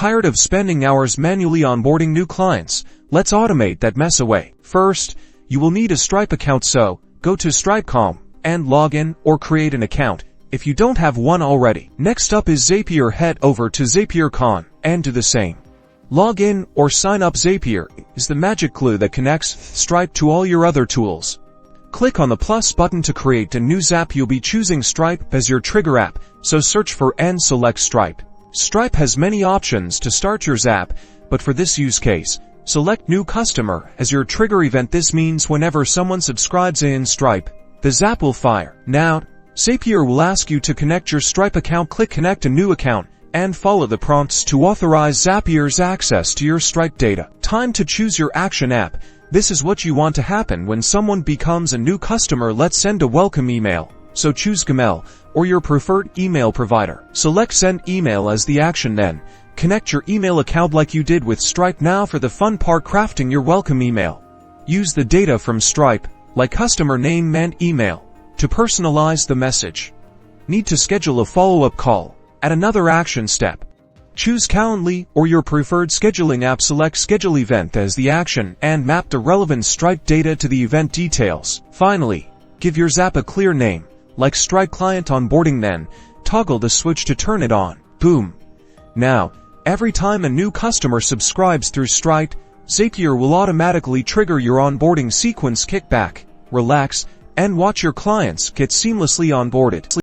Tired of spending hours manually onboarding new clients? Let's automate that mess away. First, you will need a Stripe account, so go to stripe.com and log in or create an account if you don't have one already. Next up is Zapier. Head over to Zapier.com and do the same. Log in or sign up. Zapier is the magic glue that connects Stripe to all your other tools. Click on the plus button to create a new Zap. You'll be choosing Stripe as your trigger app, so search for and select Stripe. Stripe has many options to start your Zap, but for this use case, select New Customer as your trigger event. This means whenever someone subscribes in Stripe, the Zap will fire. Now, Zapier will ask you to connect your Stripe account. Click Connect a New Account and follow the prompts to authorize Zapier's access to your Stripe data. Time to choose your action app. This is what you want to happen when someone becomes a new customer. Let's send a welcome email. So choose Gmail or your preferred email provider. Select Send Email as the action, then connect your email account like you did with Stripe. Now for the fun part, crafting your welcome email. Use the data from Stripe, like customer name and email, to personalize the message. Need to schedule a follow-up call? Add another action step. Choose Calendly or your preferred scheduling app. Select Schedule Event as the action and map the relevant Stripe data to the event details. Finally, give your Zap a clear name, like Stripe Client Onboarding, then toggle the switch to turn it on. Boom! Now, every time a new customer subscribes through Stripe, Zapier will automatically trigger your onboarding sequence. Kick back, relax, and watch your clients get seamlessly onboarded.